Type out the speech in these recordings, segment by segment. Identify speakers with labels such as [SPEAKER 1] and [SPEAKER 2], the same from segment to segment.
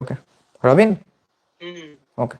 [SPEAKER 1] ওকে রবিন। ওকে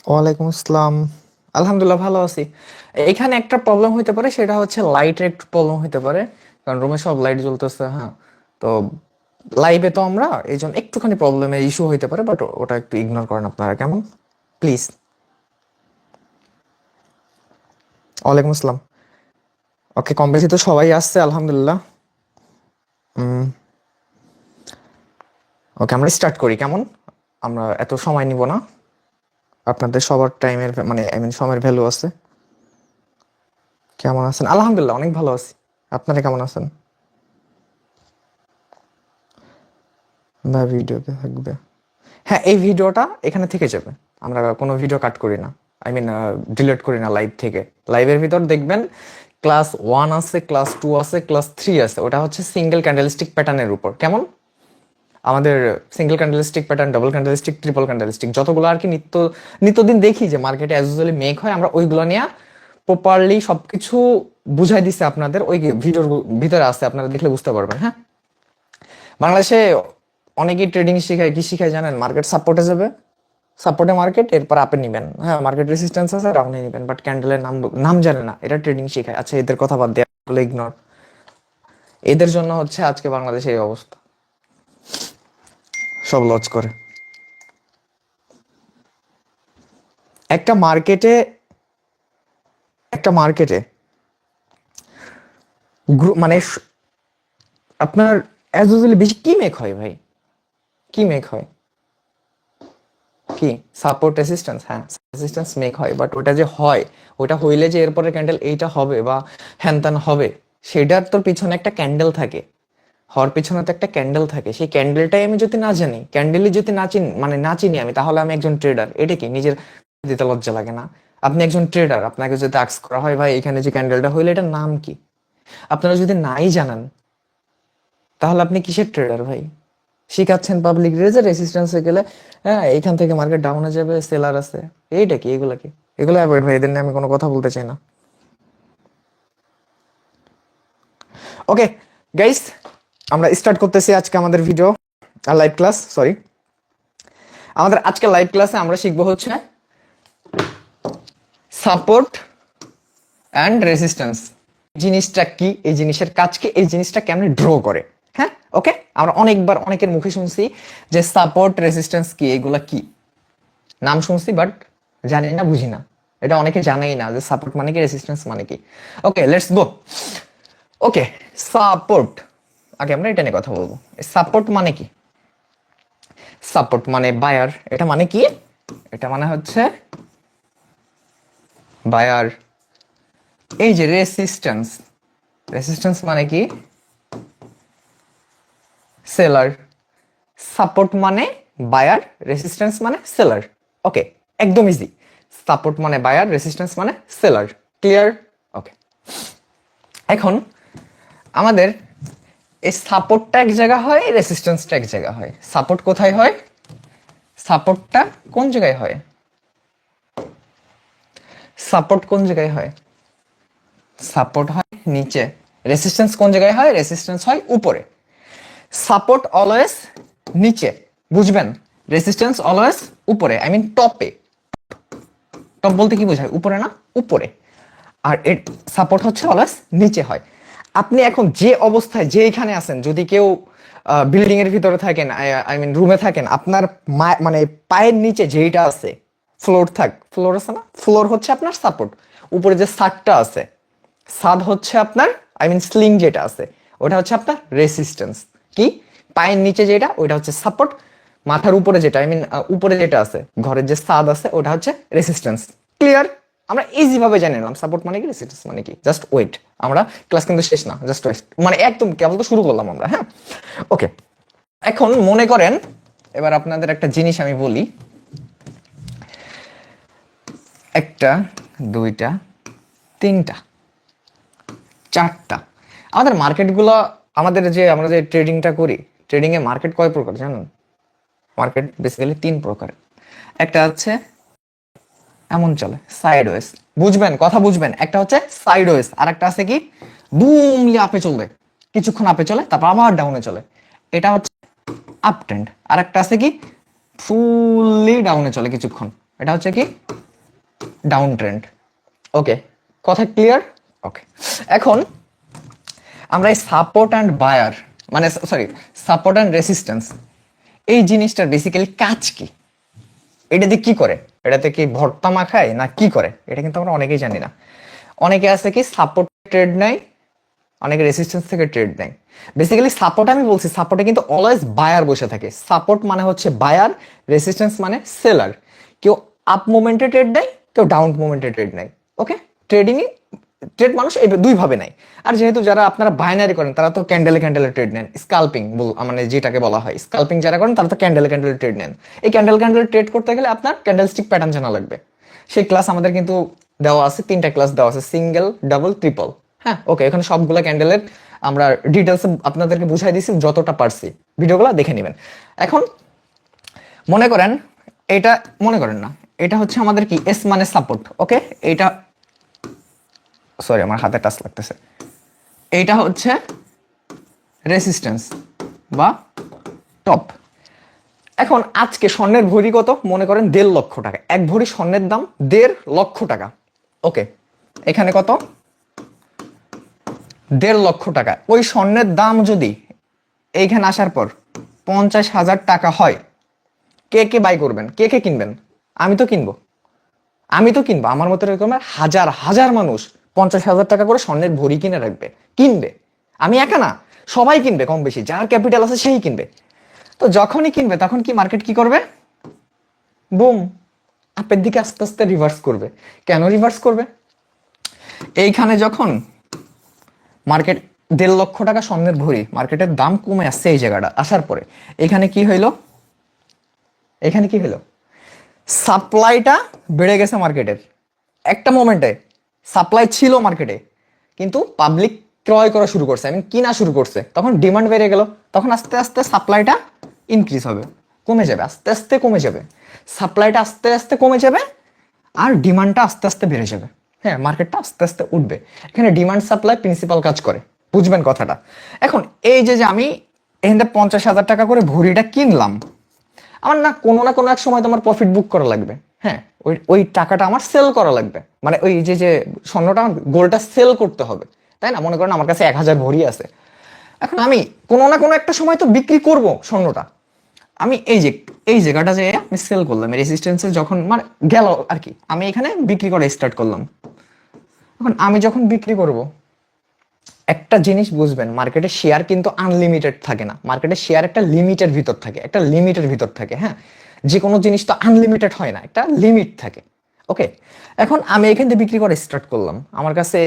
[SPEAKER 1] ওয়ালাইকুম আসসালাম। আলহামদুলিল্লাহ ভালো আছি। এখানে একটা প্রবলেম হইতে পারে, সেটা হচ্ছে লাইটের একটু প্রবলেম হইতে পারে, কারণ রুমে সব লাইট জ্বলতেছে। হ্যাঁ, তো লাইভে তো আমরা এই জন্য একটুখানি প্রবলেমের ইস্যু হইতে পারে, বাট ওটা একটু ইগনোর করেন আপনারা, কেমন? প্লিজ। ওয়ালাইকুম আসসালাম। ওকে, কম বেশি তো সবাই আসছে আলহামদুলিল্লাহ। ওকে, আমরা স্টার্ট করি, কেমন? আমরা এত সময় নিব না, আপনাদের সবার টাইমের মানে আই মিন সময়ের ভ্যালু আছে। কেমন আছেন? আলহামদুলিল্লাহ অনেক ভালো আছি। আপনারা কেমন আছেন? বা ভিডিওতে থাকবে। হ্যাঁ, এই ভিডিওটা এখানে থেকে যাবে। আমরা কোনো ভিডিও কাট করি না, আই মিন ডিলিট করি না লাইভ থেকে। লাইভের ভিতর দেখবেন ক্লাস 1 আছে, ক্লাস 2 আছে, ক্লাস 3 আছে। ওটা হচ্ছে সিঙ্গেল ক্যান্ডেলস্টিক প্যাটার্নের উপর, কেমন? আমাদের single candlestick pattern, double candlestick, triple candlestick, যতগুলো আর কি নিত্যদিন দেখি যে মার্কেটে অ্যাজ ইউজুয়ালি মেক হয়, আমরা ওইগুলো নিয়ে প্রপারলি সবকিছু বুঝাই দিছে আপনাদের। ওই ভিডিওর ভিতরে আছে, আপনারা দেখলে বুঝতে পারবেন। হ্যাঁ, বাংলাদেশে অনেকেই ট্রেডিং শিখায়, কি শিখায় জানেন? মার্কেট সাপোর্টে যাবে, সাপোর্টে মার্কেট, এরপর আপে নিবেন। হ্যাঁ, মার্কেট রেসিস্ট্যান্স আছে, ডাউনে নিবেন, বাট ক্যান্ডেলের নাম নাম জানে না। এটা ট্রেডিং শিখায়। আচ্ছা, এদের কথা বাদ দিয়ে ইগনোর। এদের জন্য হচ্ছে আজকে বাংলাদেশে এই অবস্থা, সব লজ করে। একটা মার্কেটে একটা মার্কেটে মানে আপনার অ্যাজ ইউজুয়ালি বেশি কি মেক হয় ভাই? কি মেক হয়? কি সাপোর্ট রেসিস্ট্যান্স? হ্যাঁ, রেসিস্ট্যান্স মেক হয়, বাট ওটা যে হয়, ওটা হইলে যে এরপরে ক্যান্ডেল এইটা হবে বা হ্যান ত্যান হবে, সেটার তোর পিছনে একটা ক্যান্ডেল থাকে। হওয়ার পিছনে তো একটা ক্যান্ডেল থাকে। সেই ক্যান্ডেলটাই আমি যদি না জানি, ক্যান্ডেলই যদি না চিনি, মানে না চিনি আমি, তাহলে আমি একজন ট্রেডার। এটা কি নিজের দিতে লজ্জা লাগে না? আপনি একজন ট্রেডার, আপনাকে যদি আস্ক করা হয় ভাই এখানে যে ক্যান্ডেলটা হইলো এটার নাম কি, আপনারা যদি নাই জানান, তাহলে আপনি কিসের ট্রেডার ভাই? শিখাচ্ছেন পাবলিক যে রেসিস্ট্যান্সে গেলে হ্যাঁ এইখান থেকে মার্কেট ডাউনে যাবে, সেলার আছে। এইটা কি? এগুলা কি? এগুলো অ্যাভয়েড ভাই, এদের নিয়ে আমি কোনো কথা বলতে চাই না। ওকে গাইস, আমরা স্টার্ট করতেছি আজকে আমাদের ভিডিও আর লাইভ ক্লাস। সরি, আমাদের আজকে লাইভ ক্লাসে আমরা শিখবো হচ্ছে সাপোর্ট অ্যান্ড রেসিস্ট্যান্স জিনিসটা কি, এই জিনিসের কাজ কি, এই জিনিসটা কেমনে ড্র করে। হ্যাঁ, ওকে। আমরা অনেকবার অনেকের মুখে শুনছি যে সাপোর্ট রেসিস্ট্যান্স কি, এগুলা কি, নাম শুনছি, বাট জানি না, বুঝি না। এটা অনেকে জানেই না যে সাপোর্ট মানে কি, রেসিস্ট্যান্স মানে কি। ওকে, লেটস গো। ওকে, সাপোর্ট, আগে আমরা এটা নিয়ে কথা বলবো। সাপোর্ট মানে কি? সাপোর্ট মানে বায়ার। এটা মানে কি? এটা মানে হচ্ছে বায়ার। এই যে রেসিস্ট্যান্স, রেসিস্ট্যান্স মানে কি? সেলার। সাপোর্ট মানে বায়ার, রেসিস্ট্যান্স মানে সেলার। ওকে, একদম ইজি। সাপোর্ট মানে বায়ার, রেসিস্ট্যান্স মানে সেলার। ক্লিয়ার? ওকে, এখন আমাদের এই সাপোর্টটা এক জায়গা হয়, রেসিস্ট্যান্সটা এক জায়গা হয়। সাপোর্ট কোথায় হয়? সাপোর্টটা কোন জায়গায় হয়? সাপোর্ট কোন জায়গায় হয়? সাপোর্ট হয় নিচে, রেসিস্ট্যান্স কোন জায়গায় হয়? রেসিস্ট্যান্স হয় উপরে। সাপোর্ট অলওয়েজ নিচে, বুঝবেন? রেসিস্ট্যান্স অলওয়েজ উপরে, আই মিন টপে। টপ বলতে কি বোঝায়? উপরে না, উপরে। আর এর সাপোর্ট হচ্ছে অলওয়েজ নিচে হয়। আপনি এখন যে অবস্থায় যেইখানে আছেন, যদি কেউ বিল্ডিং এর ভিতরে থাকেন, আই মিন রুমে থাকেন, আপনার মানে পায়ের নিচে যেইটা আছে, ফ্লোর আছে না, ফ্লোর হচ্ছে আপনার সাপোর্ট। উপরে যে ছাদটা আছে, ছাদ হচ্ছে আপনার, আই মিন স্লিং যেটা আছে, ওটা হচ্ছে আপনার রেসিস্ট্যান্স। কি? পায়ের নিচে যেটা, ওইটা হচ্ছে সাপোর্ট। মাথার উপরে যেটা, আই মিন উপরে যেটা আছে, ঘরের যে ছাদ আছে, ওটা হচ্ছে রেসিস্ট্যান্স। ক্লিয়ার? আমরা ইজি ভাবে জানি নিলাম সাপোর্ট মানে কি, রেসিস্ট্যান্স মানে কি। জাস্ট ওয়েট, আমরা ক্লাস কিন্তু শেষ না, জাস্ট ওয়েট, মানে একদম কেবল তো শুরু করলাম আমরা। হ্যাঁ, ওকে। এখন মনে করেন, এবার আপনাদের একটা জিনিস আমি বলি, একটা, দুইটা, তিনটা, চারটা, আমাদের মার্কেটগুলো, আমরা যে ট্রেডিংটা করি, ট্রেডিং এ মার্কেট কয় প্রকার জানেন? মার্কেট বেসিক্যালি 3 প্রকার। একটা হচ্ছে এমন চলে, সাইডওয়েজ, বুঝবেন কথা, বুঝবেন? একটা হচ্ছে সাইডওয়েজ, আর একটা আছে কি বুমলি আপে চলবে, কিছুক্ষণ আপে চলে তারপর আবার ডাউনে চলে, এটা হচ্ছে আপ ট্রেন্ড। আর একটা আছে কি ফুললি ডাউনে চলে কিছুক্ষণ, এটা হচ্ছে কি ডাউন ট্রেন্ড। ওকে, কথা ক্লিয়ার? ওকে, এখন আমরা এই সাপোর্ট অ্যান্ড বায়ার, মানে সরি, সাপোর্ট অ্যান্ড রেসিস্ট্যান্স, এই জিনিসটার বেসিক্যালি কাজ কি? এটাতে কি করে? এটাতে কি ভর্তা মাখায় না কি করে? এটা কিন্তু আমরা অনেকেই জানি না। অনেকে আছে কি সাপোর্ট ট্রেড নেয়, অনেকে রেসিস্ট্যান্স থেকে ট্রেড নেয়। বেসিক্যালি সাপোর্ট, আমি বলছি সাপোর্টে কিন্তু অলওয়েজ বায়ার বসে থাকে। সাপোর্ট মানে হচ্ছে বায়ার, রেসিস্ট্যান্স মানে সেলার। কেউ আপ মোমেন্টে ট্রেড নেয়, কেউ ডাউন মোমেন্টে ট্রেড নেয়। ওকে, ট্রেডিং ট্রেড মানুষ এই দুই ভাবে নেয়। আর যেহেতু যারা আপনারা বাইনারি করেন, তারা তো ক্যান্ডেলে ক্যান্ডেলে ট্রেড নেন। স্কাল্পিং মানে যেটাকে বলা হয়, স্কাল্পিং যারা করেন তারা তো ক্যান্ডেলে ক্যান্ডেলে ট্রেড নেন। এই ক্যান্ডেলে ট্রেড করতে গেলে আপনার ক্যান্ডেল স্টিক প্যাটার্ন জানা লাগবে। সেই ক্লাস আমাদের কিন্তু দেওয়া আছে, 3টা ক্লাস দেওয়া আছে, সিঙ্গেল, ডাবল, ট্রিপল। হ্যাঁ, ওকে, এখানে সবগুলা ক্যান্ডেলের আমরা ডিটেলস আপনাদেরকে বুঝাই দিছি যতটা পারছি, ভিডিওগুলো দেখে নেবেন। এখন মনে করেন, এটা মনে করেন না, এটা হচ্ছে আমাদের কি এস মানে সাপোর্ট। ওকে, এটা সরি আমার হাতে টাচ লাগতেছে, এইটা হচ্ছে রেসিস্ট্যান্স বা টপ। এখন আজকে স্বর্ণের ভরি কত? মনে করেন 1.5 লক্ষ টাকা। এক ভরি স্বর্ণের দাম 1.5 লক্ষ টাকা। ওকে, এখানে কত? 1.5 লক্ষ টাকা। ওই স্বর্ণের দাম যদি এইখানে আসার পর 50,000 টাকা হয়, কে কে বাই করবেন? কে কে কিনবেন? আমি তো কিনবো, আমার মতো এরকম হাজার হাজার মানুষ 50,000 টাকা করে স্বর্ণের ভরি কিনে রাখবে, কিনবে। আমি একা না, সবাই কিনবে, কম বেশি যার ক্যাপিটাল আছে সেই কিনবে। তো যখনই কিনবে তখন কি মার্কেট কি করবে? বুম, আপের দিকে আস্তে আস্তে রিভার্স করবে। কেন রিভার্স করবে? এইখানে যখন মার্কেট 1.5 লক্ষ টাকা স্বর্ণের ভরি, মার্কেটের দাম কমে আসছে এই জায়গাটা আসার পরে, এখানে কি হইলো? এখানে কি হইলো? সাপ্লাইটা বেড়ে গেছে মার্কেটের। একটা মোমেন্টে সাপ্লাই ছিল মার্কেটে, কিন্তু পাবলিক ক্রয় করা শুরু করছে, আমি কিনা শুরু করছে, তখন ডিমান্ড বেড়ে গেল। তখন আস্তে আস্তে সাপ্লাইটা ইনক্রিজ হবে, কমে যাবে, আস্তে আস্তে কমে যাবে। সাপ্লাইটা আস্তে আস্তে কমে যাবে আর ডিমান্ডটা আস্তে আস্তে বেড়ে যাবে। হ্যাঁ, মার্কেটটা আস্তে আস্তে উঠবে। এখানে ডিমান্ড সাপ্লাই প্রিন্সিপাল কাজ করে, বুঝবেন কথাটা? এখন এই যে আমি এখানে 50,000 টাকা করে ভরিটা কিনলাম, আমার না কোনো এক সময় তো আমার প্রফিট বুক করা লাগবে। হ্যাঁ, ওই ওই টাকাটা আমার সেল করা লাগবে, মানে ওই যে যে স্বর্ণটা, গোল্ডটা সেল করতে হবে, তাই না? মনে করেন আমার কাছে 1,000 ভরি আছে, এখন আমি কোনো না কোনো একটা সময় তো বিক্রি করব স্বর্ণটা। আমি এই জায়গাটা যে আমি সেল করলাম, রেজিস্ট্যান্সে যখন মানে গেল আর কি, আমি এখানে বিক্রি করা স্টার্ট করলাম। এখন আমি যখন বিক্রি করব, একটা জিনিস বুঝবেন, মার্কেটে শেয়ার কিন্তু আনলিমিটেড থাকে না। মার্কেটে শেয়ার একটা লিমিটের ভিতর থাকে, একটা লিমিটের ভিতর থাকে। হ্যাঁ, যে কোনো জিনিস তো আনলিমিটেড হয় না, একটা লিমিট থাকে। ওকে, এখন আমি এখান থেকে বিক্রি করে স্টার্ট করলাম। আমার কাছে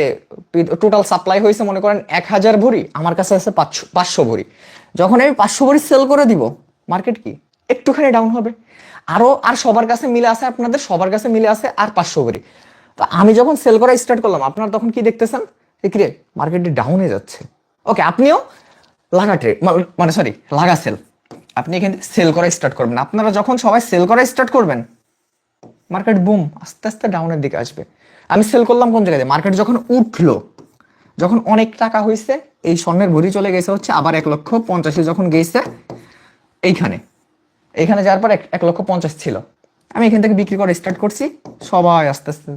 [SPEAKER 1] টোটাল সাপ্লাই হয়েছে মনে করেন 1,000 ভরি, আমার কাছে আছে 500 ভরি। যখন আমি 500 ভরি সেল করে দিব, মার্কেট কি একটুখানি ডাউন হবে। আর সবার কাছে মিলে আছে, আপনাদের সবার কাছে মিলে আছে আর 500 ভরি। তো আমি যখন সেল করা স্টার্ট করলাম, আপনারা তখন কি দেখতেছেন? কিরে মার্কেটে ডাউনে যাচ্ছে। ওকে, আপনিও লাগা ট্রেড, মানে সরি লাগা সেল, আপনি এখানে সেল করা স্টার্ট করবেন। আপনারা যখন সবাই সেল করা স্টার্ট করবেন, মার্কেট বুম আস্তে আস্তে ডাউনের দিকে আসবে। আমি সেল করলাম কোন জায়গায়? মার্কেট যখন উঠলো, যখন অনেক টাকা হয়েছে, এই স্বর্ণের ভরি চলে গেছে হচ্ছে আবার 1,50,000 যখন গেছে এইখানে, এখানে যাওয়ার পর 1,50,000 ছিল, আমি এখান থেকে বিক্রি করা স্টার্ট করছি। সবাই আস্তে আস্তে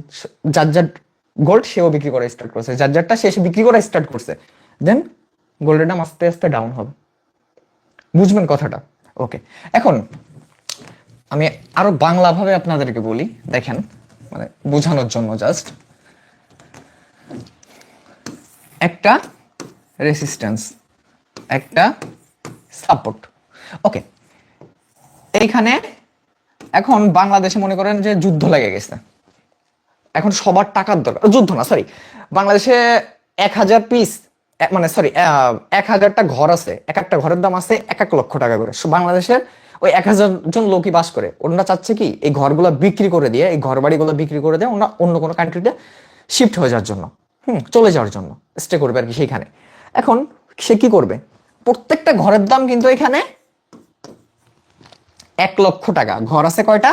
[SPEAKER 1] যার যার গোল্ড সেও বিক্রি করা স্টার্ট করছে, যার যারটা শেষ বিক্রি করা স্টার্ট করছে। দেন গোল্ডের দাম আস্তে আস্তে ডাউন হবে, বুঝবেন কথাটা? ওকে, এখন আমি আরো বাংলা ভাবে আপনাদেরকে বলি, দেখেন মানে বোঝানোর জন্য জাস্ট। একটা রেসিস্ট্যান্স, একটা সাপোর্ট। ওকে, এইখানে এখন বাংলাদেশে মনে করেন যে যুদ্ধ লেগে গেছে, এখন সবার টাকার দরকার, যুদ্ধ না সরি, বাংলাদেশে 1,000 পিস মানে সরি 1,000টা ঘর আছে, এক একটা ঘরের দাম আছে 1,00,000 টাকা করে। বাংলাদেশের ওই 1,000 জন লোকই বাস করে, ওনারা চাচ্ছে কি এই ঘরগুলো বিক্রি করে দিয়ে, এই ঘর বাড়িগুলো বিক্রি করে দিয়ে ওনারা অন্য কোনো কান্ট্রিতে শিফট হয়ে যাওয়ার জন্য, চলে যাওয়ার জন্য স্টে করবে আর কি সেইখানে। এখন সে কি করবে, প্রত্যেকটা ঘরের দাম কিন্তু এখানে 1,00,000 টাকা। ঘর আছে কয়টা?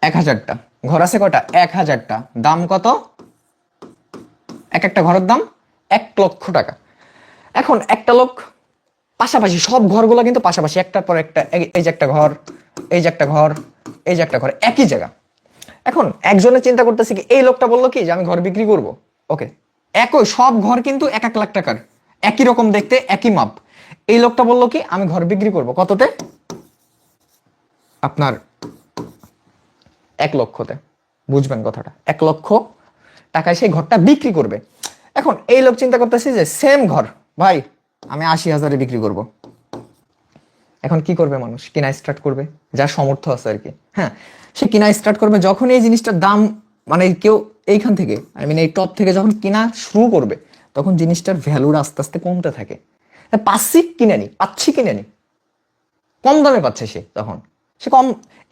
[SPEAKER 1] 1,000টা ঘর আছে কয়টা? 1,000টা। দাম কত? এক একটা ঘরের দাম 1,00,000 টাকা। এখন একটা লোক পাশাপাশি সব ঘরগুলো কিন্তু পাশাপাশি একটার পর একটা, এই যে একটা ঘর, এই যে একটা ঘর, এই যে একটা ঘর, একই জায়গা। এখন একজনে চিন্তা করতেছে কি, এই লোকটা বললো কি যে আমি ঘর বিক্রি করব, ওকে, একই সব ঘর কিন্তু 1,00,000 টাকার, একই রকম দেখতে, একই মাপ। এই লোকটা বললো কি আমি ঘর বিক্রি করব কততে? আপনার 1,00,000-তে। বুঝবেন কথাটা? 1,00,000 টাকায় সেই ঘরটা বিক্রি করবে। এখন এই লোক চিন্তা করতেছে যে সেম ঘর ভাই আমি 80,000-এ বিক্রি করব। এখন কি করবে মানুষ? কিনা স্টার্ট করবে, যার সামর্থ্য আছে আর কি। হ্যাঁ, সে কিনা স্টার্ট করবে। যখন এই জিনিসটার দাম মানে কেউ এইখান থেকে এই টপ থেকে যখন কিনা শুরু করবে, তখন জিনিসটার ভ্যালুর আস্তে আস্তে কমতে থাকে। পাচ্ছি কিনে নি, পাচ্ছি কিনে নি, কম দামে পাচ্ছে সে। তখন সে কম,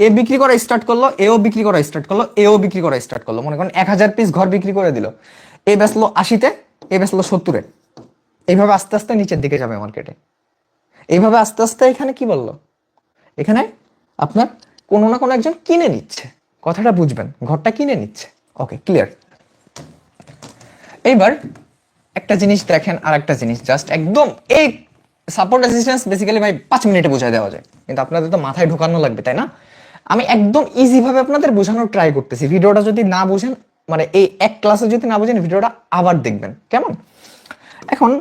[SPEAKER 1] এ বিক্রি করা স্টার্ট করলো, এও বিক্রি করা স্টার্ট করলো, এও বিক্রি করা স্টার্ট করলো। মনে করেন 1,000 পিস ঘর বিক্রি করে দিল, এ বেচলো 80-তে, এ বেচলো 70-এ। এইভাবে আস্তে আস্তে নিচের দিকে যাবে মার্কেটে। এইভাবে আস্তে আস্তে এখানে কি বললো, এখানে আপনার কোনো না কোনো একজন কিনে নিচ্ছে। কথাটা বুঝবেন, ঘরটা কিনে নিচ্ছে। ওকে, ক্লিয়ার? এইবার একটা জিনিস দেখেন, আর একটা জিনিস জাস্ট একদম, এই সাপোর্ট রেজিস্ট্যান্স বেসিক্যালি ভাই 5 মিনিটে বোঝায় দেওয়া যায়, কিন্তু আপনাদের তো মাথায় ঢোকানো লাগবে, তাই না? আমি একদম ইজি ভাবে আপনাদের বোঝানোর ট্রাই করতেছি। ভিডিওটা যদি না বুঝেন, মানে এই এক ক্লাসে যদি না বুঝেন, ভিডিওটা আবার দেখবেন, কেমন? এখন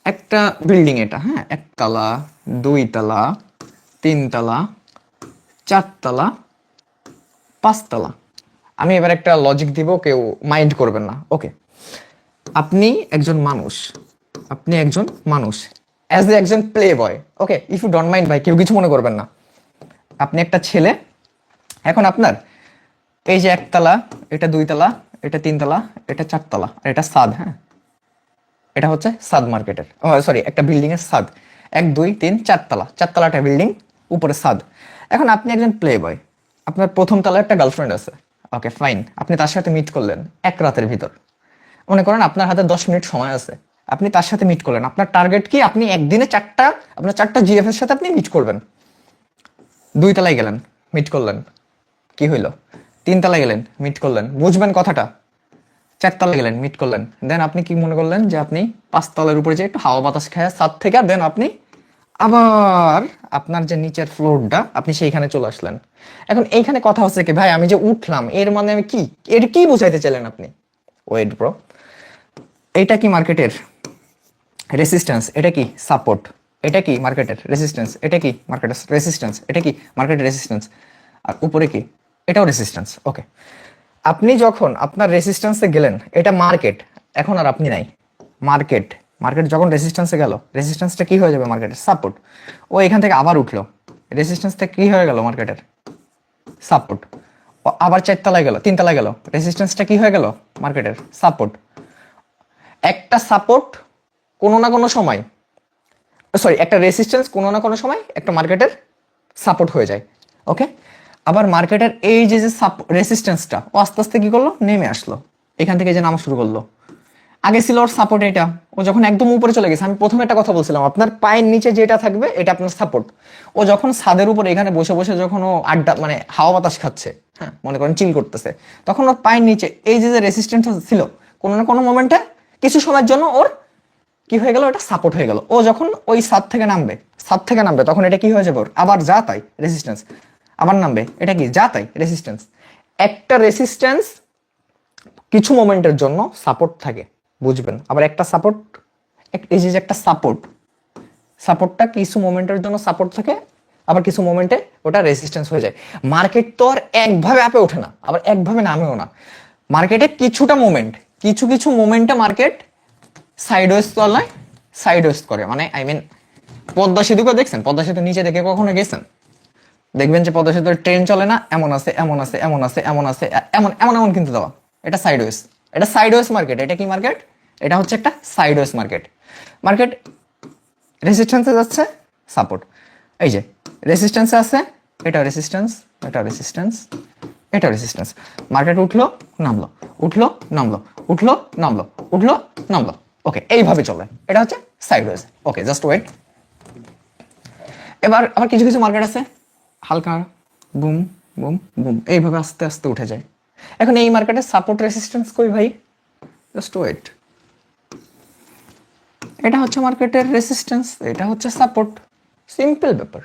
[SPEAKER 1] একটা বিল্ডিং, এটা হ্যাঁ, 1 তলা, 2 তলা, 3 তলা, 4 তলা, 5 তলা। আমি এবার একটা লজিক দিব, কেউ মাইন্ড করবেন না, ওকে? আপনি একজন মানুষ, আপনি একজন মানুষ অ্যাজ এ একজন play boy, okay, if you don't mind ভাই, কেউ কিছু মনে করবেন না। আপনি একটা ছেলে, এখন আপনার এই যে 1 তলা, এটা 2 তলা, এটা 3 তলা, এটা 4 তলা, আর এটা ছাদ। হ্যাঁ, এটা হচ্ছে ছাদ মার্কেটের, সরি একটা বিল্ডিং এর ছাদ। 1 2 3 4 তলা, 4 তলাটা বিল্ডিং, উপরে ছাদ। এখন আপনি একজন প্লে বয়, আপনার প্রথম তলায় একটা গার্লফ্রেন্ড আছে, ওকে ফাইন। আপনি তার সাথে মিট করলেন এক রাতের ভিতর। মনে করেন আপনার হাতে 10 মিনিট সময় আছে, আপনি তার সাথে মিট করলেন। আপনার টার্গেট কি? আপনি একদিনে আপনার 4টা জিএফ এর সাথে আপনি মিট করবেন। 2 তলায় গেলেন, মিট করলেন, কি হইলো? 3 তলায় গেলেন, মিট করলেন, বুঝবেন কথাটা? 4 তলায় গেলেন, মিট করলেন। দেন আপনি কি মনে করলেন যে আপনি 5 তলার উপরে যে একটু হাওয়া বাতাস খায় ছাদ থেকে, দেন আপনি আবার আপনার যে নিচের ফ্লোরটা, আপনি সেইখানে চলে আসলেন। এখন এইখানে কথা হচ্ছে কি ভাই, আমি যে উঠলাম এর মানে আমি কি, এর কি বোঝাইতে চাইলেন আপনি? ওয়েট ব্রো, এটা কি মার্কেটের রেসিস্ট্যান্স? এটা কি সাপোর্ট? এটা কি মার্কেটের রেসিস্ট্যান্স? এটা কি মার্কেটের রেসিস্ট্যান্স? এটা কি মার্কেটের রেসিস্ট্যান্স? আর উপরে কি? এটাও রেসিস্ট্যান্স। ওকে, আপনি যখন আপনার রেসিস্ট্যান্সে গেলেন, এটা মার্কেট, এখন আর আপনি নাই। মার্কেট, মার্কেট যখন রেসিস্ট্যান্সে গেল, রেসিস্ট্যান্সটা কি হয়ে যাবে মার্কেটের? সাপোর্ট। ও এখান থেকে আবার উঠলো, রেসিস্ট্যান্সটা কি হয়ে গেল মার্কেটের? সাপোর্ট। ও আবার 4 তলায় গেল, 3 তলায় গেল, রেসিস্ট্যান্সটা কি হয়ে গেল মার্কেটের? সাপোর্ট। একটা সাপোর্ট কোনো না কোনো সময়, সরি একটা রেসিস্ট্যান্স কোনো না কোনো সময় একটা মার্কেটের সাপোর্ট হয়ে যায়, ওকে? আবার মার্কেটের এই যে রেসিস্ট্যান্সটা, ও আস্তে আস্তে কি করলো, নেমে আসলো, এখান থেকে যে নামা শুরু করলো। আগে ছিল ওর সাপোর্ট এটা, ও যখন একদম উপরে চলে গেছে, আমি প্রথমে একটা কথা বলছিলাম, আপনার পায়ের নিচে যেটা থাকবে এটা আপনার সাপোর্ট। ও যখন ছাদের উপরে এখানে বসে বসে যখন ও আড্ডা মানে হাওয়া বাতাস খাচ্ছে, হ্যাঁ মনে করেন চিল করতেছে, তখন ওর পায়ের নিচে এই যে রেসিস্ট্যান্স ছিল কোনো না কোনো মোমেন্টে কিছু সময়ের জন্য ওর কি হয়ে গেল, এটা সাপোর্ট হয়ে গেল। ও যখন ওই ছাদ থেকে নামবে তখন এটা কি হয়ে যাবে, ওর আবার যা তাই রেসিস্ট্যান্স, আবার নামবে, এটা কি যা তাই রেসিস্ট্যান্স। একটা রেসিস্ট্যান্স কিছু মোমেন্টের জন্য সাপোর্ট থাকে, বুঝবেন। আবার একটা সাপোর্ট, এই যে একটা সাপোর্টটা কিছু মোমেন্টের জন্য সাপোর্ট থাকে, আবার কিছু মোমেন্টে ওটা রেসিস্ট্যান্স হয়ে যায়। মার্কেট তো আর একভাবে আপে ওঠে না, আবার একভাবে নামেও না। মার্কেটে কিছু মোমেন্টে মার্কেট সাইডওয়েজ চলায়, সাইডওয়েজ করে, মানে আই মিন পদ্মা সেতুকে দেখছেন, পদ্মা সেতু নিচে দেখে কখনো গেছেন? দেখবেন যে পদ্মা সেতুর ট্রেন চলে না, এমন আছে এমন আছে এমন আছে এমন আছে এমন এমন এমন কিন্তু দেওয়া, এটা সাইডওয়েজ, এটা সাইডওয়েজ মার্কেট। এটা কি মার্কেট? এটা হচ্ছে একটা সাইডওয়েজ মার্কেট। মার্কেট রেসিস্ট্যান্সে যাচ্ছে, সাপোর্ট, এই যে রেসিস্ট্যান্সে আছে, এটা রেসিস্ট্যান্স, এটা রেসিস্ট্যান্স, এটা রেসিস্ট্যান্স। মার্কেট উঠলো নামলো, উঠলো নামলো, উঠলো নামলো, উঠলো নামলো, ওকে, এইভাবে চলে, এটা হচ্ছে সাইডওয়েজ। ওকে, জাস্ট ওয়েট। এবার আবার কিছু কিছু মার্কেট আছে হালকা বুম বুম বুম এইভাবে আস্তে আস্তে উঠে যায়। এখন এই মার্কেটের সাপোর্ট রেসিস্ট্যান্স কই ভাই? Just wait. এটা হচ্ছে মার্কেটের রেসিস্ট্যান্স, এটা হচ্ছে সাপোর্ট, সিম্পল ব্যাপার।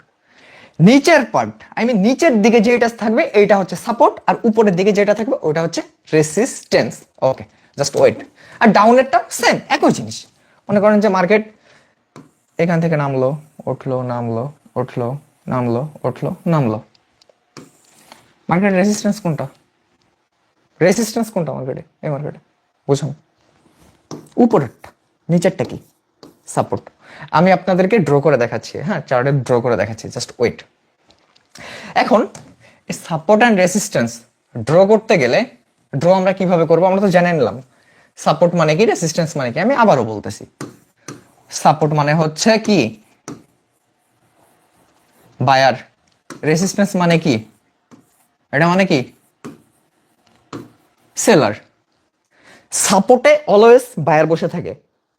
[SPEAKER 1] নিচের পার্ট, আই মিন নিচের দিকে যেটা থাকবে এইটা হচ্ছে সাপোর্ট, আর উপরের দিকে যেটা থাকবে ওটা হচ্ছে রেসিস্ট্যান্স। ওকে, জাস্ট ওয়েট। আর ডাউনেরটা সেম, একই জিনিস। মনে করেন যে মার্কেট এখান থেকে নামলো, উঠলো নামলো, উঠলো নামলো, উঠলো নামলো। মার্কেট রেসিস্ট্যান্স কোনটা? রেসিস্ট্যান্স কোনটা মার্কেটে? এই মার্কেটে বুঝুন, উপরেরটা। নিচেরটা কি? সাপোর্ট। আমি আপনাদেরকে ড্র করে দেখাচ্ছি, হ্যাঁ, চার্টে ড্র করে দেখাচ্ছি, জাস্ট ওয়েট। এখন এই সাপোর্ট অ্যান্ড রেসিস্ট্যান্স ড্র করতে গেলে, ড্র আমরা কিভাবে করবো আমরা তো জেনে নিলাম। সাপোর্ট মানে কি, রেসিস্ট্যান্স মানে কি, আমি আবারও বলতেছি। সাপোর্ট মানে হচ্ছে কি বায়ার, রেসিস্ট্যান্স মানে কি, এটা মানে কি সেলার। সাপোর্টে অলওয়েজ বায়ার বসে থাকে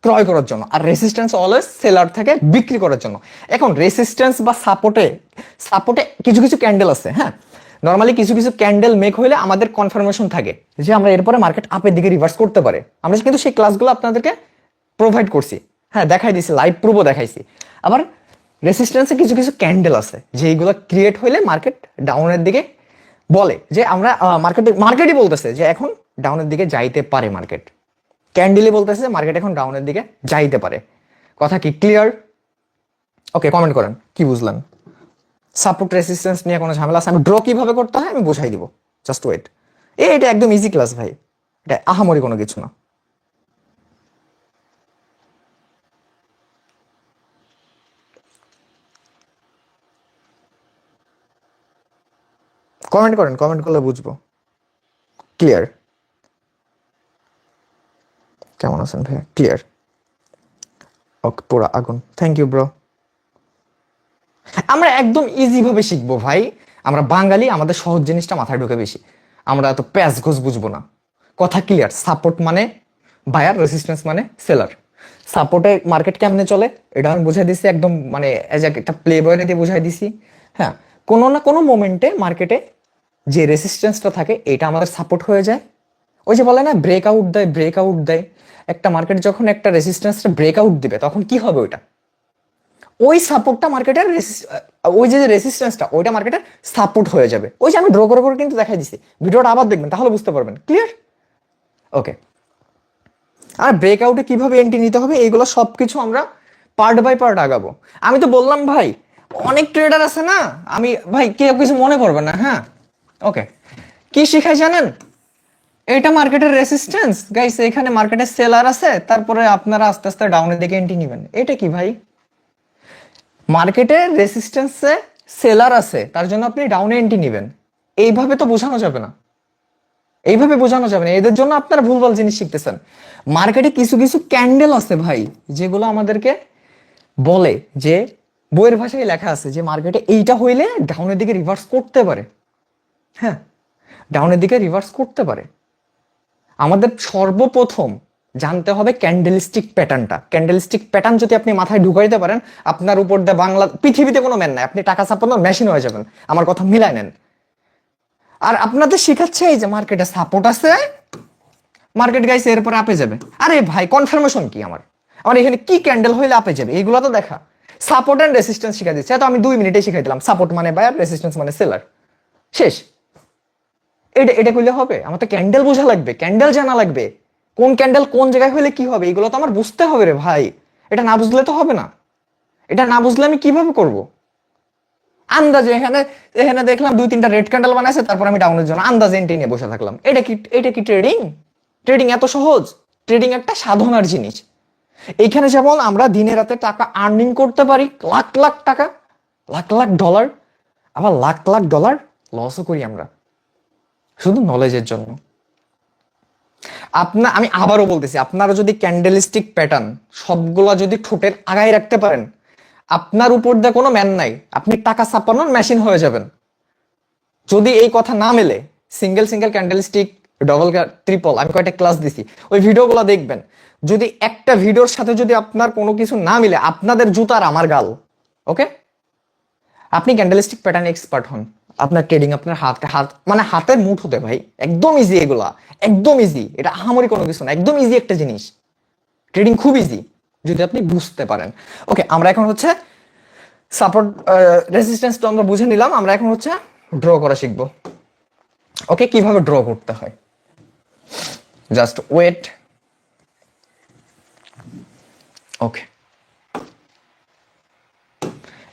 [SPEAKER 1] ক্রয় করার জন্য, আর রেসিস্ট্যান্স অলওয়েজ সেলার থাকে বিক্রি করার জন্য। এখন রেসিস্ট্যান্স বা সাপোর্টে কিছু কিছু ক্যান্ডেল আছে, হ্যাঁ, নর্মালি কিছু কিছু ক্যান্ডেল মেক হইলে আমাদের কনফার্মেশন থাকে যে আমরা এরপরে মার্কেট আপের দিকে রিভার্স করতে পারে। আমরা কিন্তু সেই ক্লাসগুলো আপনাদেরকে প্রোভাইড করছি, হ্যাঁ, দেখাই দিছি, লাইভ প্রুফও দেখাইছি। আবার রেসিস্ট্যান্সে কিছু কিছু ক্যান্ডেল আছে যেইগুলো ক্রিয়েট হইলে মার্কেট ডাউনের দিকে বলে যে আমরা মার্কেটই বলতেছে যে এখন ডাউনের দিকে যাইতে পারে। মার্কেট ক্যান্ডেলই বলতেছে যে মার্কেট এখন ডাউনের দিকে যাইতে পারে। কথা কি ক্লিয়ার? ওকে, কমেন্ট করেন কি বুঝলেন। সাপোর্ট রেসিস্ট্যান্স নিয়ে কোনো ঝামেলা আছে? আমি ড্র কিভাবে করতে হয় আমি বুঝাই দিব, জাস্ট ওয়েট। এটা একদম ইজি ক্লাস ভাই, এটা আহামরি কোনো কিছু না। কমেন্ট করেন, কমেন্ট করলে বুঝবো। ক্লিয়ার? কেমন আছেন ভাই? ক্লিয়ার? ওকে, পুরো আগুন। Thank you bro. আমরা একদম ইজি ভাবে শিখবো ভাই, আমরা বাঙালি, আমাদের সহজ জিনিসটা মাথায় ঢুকে বেশি, আমরা এত প্যাচ ঘোষ বুঝবো না। কথা ক্লিয়ার? সাপোর্ট মানে বায়ার, রেসিস্ট্যান্স মানে সেলার। সাপোর্টে মার্কেট কেমনে চলে এটা আমি বুঝাই দিছি, একদম মানে এজ একটা প্লে বয় দিয়ে বুঝাই দিছি। হ্যাঁ, কোনো না কোনো মোমেন্টে মার্কেটে যে রেসিস্ট্যান্সটা থাকে এটা আমাদের সাপোর্ট হয়ে যায়। ওই যে বলে না ব্রেকআউট দেয়। একটা মার্কেট যখন একটা রেসিস্ট্যান্সটা ব্রেকআউট দিবে তখন কি হবে, ওইটা ওই সাপোর্টটা মার্কেটের, ওই যে রেসিস্ট্যান্সটা ওইটা মার্কেটের সাপোর্ট হয়ে যাবে। ওই যে আমি ড্র করে করে কিন্তু দেখাই দিছি, ভিডিওটা আবার দেখবেন তাহলে বুঝতে পারবেন। ক্লিয়ার? ওকে। আর ব্রেকআউটে কিভাবে এন্ট্রি নিতে হবে এইগুলো সবকিছু আমরা পার্ট বাই পার্ট আগাবো। আমি তো বললাম ভাই অনেক ট্রেডার আছে না, আমি ভাই কেউ কিছু মনে করবেন না, হ্যাঁ। ওকে, কি শিখাই জানেন? এটা মার্কেটের রেসিস্ট্যান্স গাইস, এখানে মার্কেটের সেলার আছে, তারপরে আপনারা আস্তে আস্তে ডাউনের দিকে এন্ট্রি নেবেন। এটা কি ভাই? মার্কেটে রেসিস্ট্যান্সে সেলার আছে তার জন্য আপনি ডাউনে এন্ট্রি নেবেন, এইভাবে তো বোঝানো যাবে না, এইভাবে বোঝানো যাবে না। এদের জন্য আপনারা ভুলভাল জিনিস শিখতেছেন। মার্কেটে কিছু কিছু ক্যান্ডেল আছে ভাই যেগুলো আমাদেরকে বলে যে বইয়ের ভাষায় লেখা আছে যে মার্কেটে এইটা হইলে ডাউনের দিকে রিভার্স করতে পারে। হ্যাঁ, ডাউনের দিকে রিভার্স করতে পারে। আমাদের সর্বপ্রথম জানতে হবে ক্যান্ডেলস্টিক প্যাটার্নটা। ক্যান্ডেলস্টিক প্যাটার্ন যদি আপনি মাথায় ঢুকাইতে পারেন, আপনার উপর দিয়ে বাংলা পৃথিবীতে কোনো ম্যান নাই, আপনি টাকা ছাপানোর মেশিন হয়ে যাবেন। আমার কথা মিলাই নেন। আর আপনাদের শেখাচ্ছে এই যে মার্কেটে সাপোর্ট আছে, মার্কেট গাইছে এরপরে আপে যাবে। আরে ভাই কনফার্মেশন কি আমার আমার এখানে কি ক্যান্ডেল হইলে আপে যাবে এইগুলো তো দেখা। সাপোর্ট এন্ড রেসিস্ট্যান্স শিখা দিচ্ছে, তো আমি 2 মিনিটে শিখাই দিলাম সাপোর্ট মানে বায়ার, রেসিস্ট্যান্স মানে সেলার, শেষ। এটা এটা কইলে হবে? আমার তো ক্যান্ডেল বোঝা লাগবে, ক্যান্ডেল জানা লাগবে, কোন ক্যান্ডেল কোন জায়গায় হলে কি হবে এগুলো তো আমার বুঝতে হবে রে ভাই। এটা না বুঝলে তো হবে না, এটা না বুঝলে আমি কিভাবে করব? আন্দাজে এখানে এখানে দেখলাম 2-3টা রেড ক্যান্ডেল বানাইছে, তারপর আমি ডাউনের জন্য আন্দাজে এন্ট্রি নিয়ে বসে থাকলাম। এটা কি ট্রেডিং? ট্রেডিং এত সহজ? ট্রেডিং একটা সাধনার জিনিস। এইখানে যেমন আমরা দিনে রাতে টাকা আর্নিং করতে পারি, লাখ লাখ টাকা, লাখ লাখ ডলার, আবার লাখ লাখ ডলার লসও করি আমরা, শুধু নলেজের জন্য। আমি আবারও বলতেছি, আপনারা যদি ক্যান্ডেলস্টিক প্যাটার্ন সবগুলা যদি ঠোঁটের আগায় রাখতে পারেন, আপনার উপর দিয়ে কোনো ম্যান নাই, আপনি টাকা ছাপানোর মেশিন হয়ে যাবেন। যদি এই কথা না মেলে, single single candlestick, double, triple, আমি কয়েকটা ক্লাস দিছি, ওই ভিডিওগুলো দেখবেন। যদি একটা ভিডিওর সাথে যদি আপনার কোনো কিছু না মিলে, আপনাদের জুতার আমার গাল। ওকে, আপনি ক্যান্ডেলস্টিক প্যাটার্ন এক্সপার্ট হন, আপনার ট্রেডিং আপনার হাত মানে হাতের মুঠোতে ভাই, একদম ইজি এগুলা, একদম ইজি। এটা আহামরি কোনো কিছু না, একদম ইজি একটা জিনিস। ট্রেডিং খুব ইজি যদি আপনি বুঝতে পারেন। ওকে, আমরা এখন হচ্ছে সাপোর্ট রেজিস্ট্যান্স তো আমরা বুঝে নিলাম, আমরা এখন হচ্ছে ড্র করা শিখবো। ওকে, কিভাবে ড্র করতে হয়, জাস্ট ওয়েট। ওকে,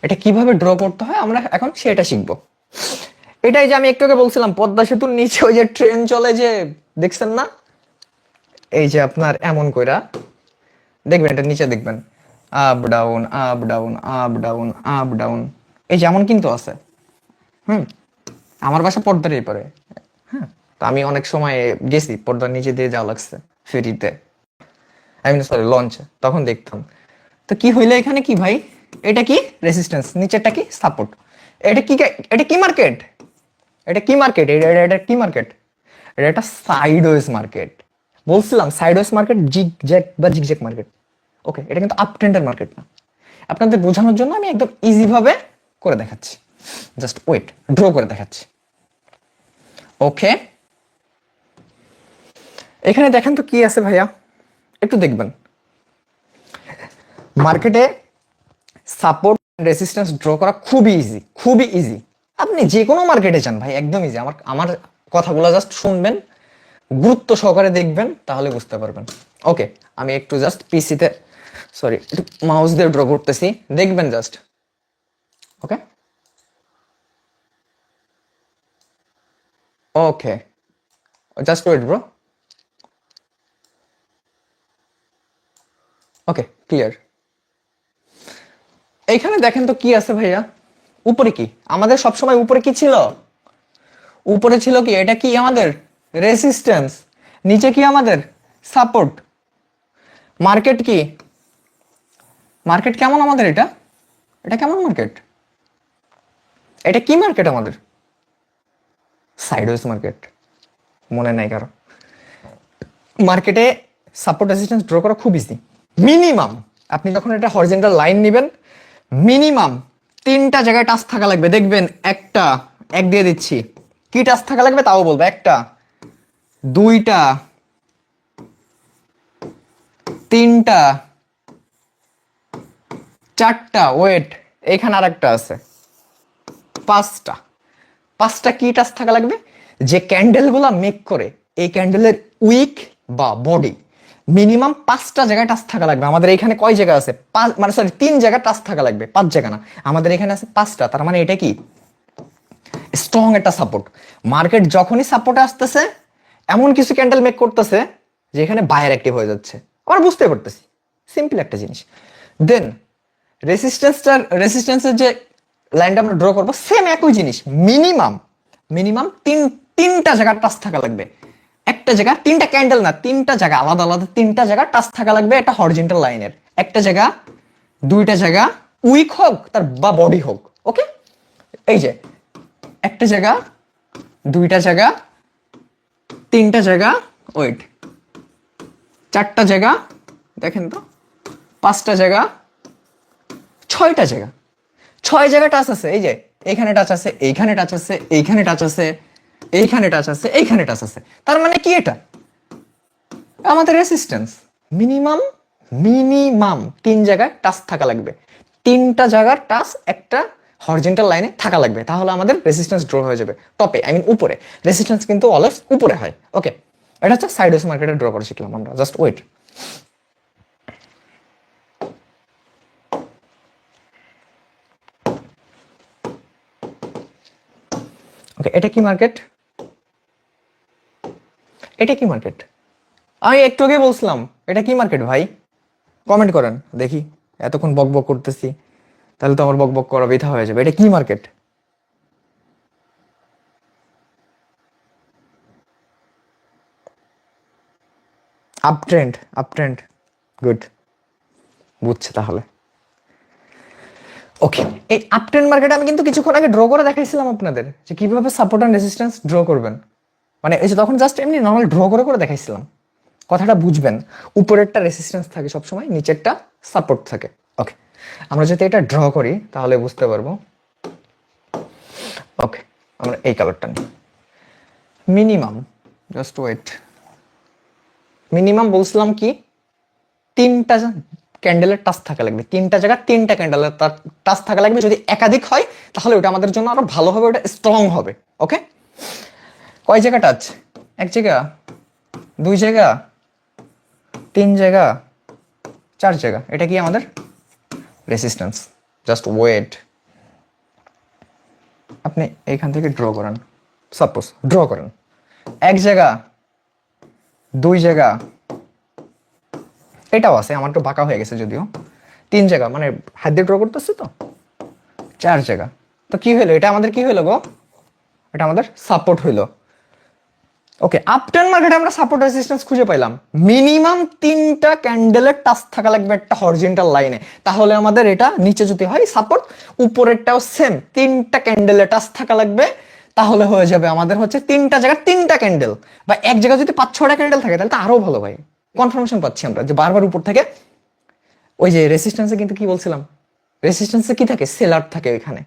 [SPEAKER 1] এটা কিভাবে ড্র করতে হয় আমরা এখন সেটা শিখবো। এটাই যে আমি একটু আগে বলছিলাম, পদ্মা সেতুর নিচে ওই যে ট্রেন চলে, যে দেখছেন না, এই যে আপনার এমন কইরা দেখবেন, এটা নিচে দেখবেন up down up down up down up down, এই যেমন কিন্তু আছে। আমার বাসা পর্দার এই পারে। হ্যাঁ, তো আমি অনেক সময় গেছি পর্দার নিচে দিয়ে যাওয়া লাগছে ফেরিতে, আই মিন সরি লঞ্চে, তখন দেখতাম। তো কি হইলো এখানে কি ভাই, এটা কি রেজিস্ট্যান্স, নিচেরটা কি সাপোর্ট। এটা কি, এটা কি মার্কেট, এটা কি মার্কেট, এটা কি মার্কেট, এটা একটা সাইডওয়েজ মার্কেট। বলছিলাম সাইডওয়েজ মার্কেট, জিগ জ্যাক বা জিগজ্যাক মার্কেট। ওকে, এটা কিন্তু আপ ট্রেন্ডের মার্কেট না। আপনাদের বোঝানোর জন্য আমি একদম ইজি ভাবে করে দেখাচ্ছি, জাস্ট ওয়েট, ড্র করে দেখাচ্ছি। ওকে, এখানে দেখেন তো কি আছে ভাইয়া, একটু দেখবেন। মার্কেটে সাপোর্ট রেজিস্ট্যান্স ড্র করা খুবই ইজি, খুবই ইজি। আপনি যে কোনো মার্কেটে যান ভাই, একদম ইজি। আমার আমার কথাগুলো জাস্ট শুনবেন, গুরুত্ব সহকারে দেখবেন, তাহলে বুঝতে পারবেন। ওকে, আমি একটু জাস্ট পিসিতে, সরি, একটু মাউস দিয়ে ড্র করতেছি, দেখবেন জাস্ট। ওকে ওকে, জাস্ট ওয়েট ব্রো। ওকে, ক্লিয়ার। এইখানে দেখেন তো কি আছে ভাইয়া, উপরে কি আমাদের সবসময় উপরে কি ছিল, উপরে ছিল কি, এটা কি আমাদের রেজিস্ট্যান্স, নিচে কি আমাদের সাপোর্ট। মার্কেট কি, মার্কেট কেমন আমাদের, এটা এটা কেমন মার্কেট, এটা কি মার্কেট আমাদের, সাইডওয়েজ মার্কেট। মনে নাই কারো? মার্কেটে সাপোর্ট রেজিস্ট্যান্স ড্র করা খুব ইজি। মিনিমাম আপনি যখন এটা হরিজন্টাল লাইন নেবেন, মিনিমাম 3টা জায়গায় টাচ থাকা লাগবে। দেখবেন একটা, এক দিয়ে দিচ্ছি, কি টাচ থাকা লাগবে তাও বলবো, 1টা 2টা 3টা 4টা, ওয়েট, এখানে আরেকটা আছে, 5টা। 5টা কি টাচ থাকা লাগবে, যে ক্যান্ডেল গুলা মেক করে এই ক্যান্ডেলের উইক বা বডি, মিনিমাম 5টা জায়গায় টাচ থাকা লাগবে। আমাদের এখানে কয় জায়গা আছে, মানে সরি 3 জায়গা টাচ থাকা লাগবে, 5 জায়গা না, আমাদের এখানে আছে 5টা। তার মানে এটা কি স্ট্রং একটা সাপোর্ট। মার্কেট যখনই সাপোর্টে আসতেছে, এমন কিছু ক্যান্ডেল মেক করতেছে যে এখানে বায়ার অ্যাক্টিভ হয়ে যাচ্ছে, আমরা বুঝতে পারতেছি, সিম্পল একটা জিনিস। দেন রেসিস্ট্যান্সের যে লাইনটা আমরা ড্র করবো, সেম একই জিনিস, মিনিমাম মিনিমাম তিনটা জায়গা টাচ থাকা লাগবে। একটা জায়গা, 3টা ক্যান্ডেল না, 3টা জায়গা আলাদা আলাদা, 3টা জায়গা টাচ থাকা লাগবে একটা হরিজন্টাল লাইনের। একটা জায়গা, 2টা জায়গা উইক হোক তার বা বডি হোক। ওকে, এই যে একটা জায়গা, 2টা জায়গা, 3টা জায়গা, ওয়েট, 4টা জায়গা, দেখেন তো, 5টা জায়গা, 6টা জায়গা, 6 জায়গা টাচ আছে। এই যে এইখানে টাচ আছে, এইখানে টাচ আছে, এইখানে টাচ আছে, এইখানে টাচ আছে, এইখানে টাচ আছে। তার মানে কি এটা আমাদের রেসিস্ট্যান্স মিনিমাম মিনিমাম 3 জায়গায় টাচ থাকা লাগবে, 3টা জায়গার টাচ একটা হরিজন্টাল লাইনে থাকা লাগবে, তাহলে আমাদের রেসিস্ট্যান্স ড্র হয়ে যাবে টপে, আই মিন উপরে। রেসিস্ট্যান্স কিন্তু অলওয়েজ উপরে হয়। ওকে, এটা হচ্ছে সাইডওয়েজ মার্কেটে ড্র করে শিখলাম আমরা, জাস্ট ওয়েট। ওকে, এটা কি মার্কেট? এটা কি মার্কেট? আমি একটু আগে বলছিলাম এটা কি মার্কেট ভাই? কমেন্ট করেন দেখি, এতক্ষণ বক বক করতেছি তাহলে তো আমার বক বক করা বৃথা হয়ে যাবে। এটা কি market? Up trend, up trend, good, বুঝছে তাহলে। ওকে, এই আপ ট্রেন্ড মার্কেটে আমি কিন্তু কিছুক্ষণ আগে ড্র করে দেখাইছিলাম আপনাদের যে কিভাবে সাপোর্ট এন্ড রেজিস্ট্যান্স ড্র করবেন, মানে এই যে তখন জাস্ট এমনি নর্মাল ড্র করে করে দেখাইছিলাম। কথাটা বুঝবেন, উপরেরটা রেজিস্ট্যান্স থাকে সবসময়, নিচেরটা সাপোর্ট থাকে। ওকে, আমরা যদি এটা ড্র করি তাহলে বুঝতে পারবো। ওকে, আমরা এই কালারটা নিই, মিনিমাম, জাস্ট ওয়েট, মিনিমাম বলছিলাম কি 3টা ক্যান্ডেলের টাচ থাকা লাগবে, 3টা জায়গা 3টা ক্যান্ডেলের টাচ থাকা লাগবে। যদি একাধিক হয় তাহলে ওটা আমাদের জন্য আরো ভালো হবে, ওটা স্ট্রং হবে। ওকে, কয় জায়গা টাচ? 1 জায়গা, 2 জায়গা, 3 জায়গা, 4 জায়গা, এটা কি আমাদের রেসিস্ট্যান্স। জাস্ট ওয়েট, আপনি এইখান থেকে ড্র করেন, সাপোজ ড্র করেন 1 জায়গা, 2 জায়গা, এটাও আছে, আমার একটু বাঁকা হয়ে গেছে যদিও, 3 জায়গা, মানে হাত দিয়ে ড্র করতেছে তো, 4 জায়গা। তো কি হইলো? এটা আমাদের কি হইলো গো? এটা আমাদের সাপোর্ট হইলো। ওকে, আপট্রেন্ড মার্কেটে আমরা সাপোর্ট রেজিস্ট্যান্স খুঁজে পাইলাম, মিনিমাম 3টা ক্যান্ডেলের টাচ থাকা লাগবে একটা হরিজন্টাল লাইনে, তাহলে আমাদের এটা নিচে যদি হয় সাপোর্ট, উপরেরটাও সেম 3টা ক্যান্ডেলের টাচ থাকা লাগবে, তাহলে হয়ে যাবে আমাদের হচ্ছে 3টা জায়গা 3টা ক্যান্ডেল, বা এক জায়গায় যদি 5-6টা ক্যান্ডেল থাকে তাহলে তো আরো ভালো ভাই, কনফার্মেশন পাচ্ছি আমরা যে বারবার উপর থেকে। ওই যে রেসিস্ট্যান্সে কিন্তু কি বলছিলাম, রেসিস্ট্যান্সে কি থাকে? সেলার থাকে ওইখানে।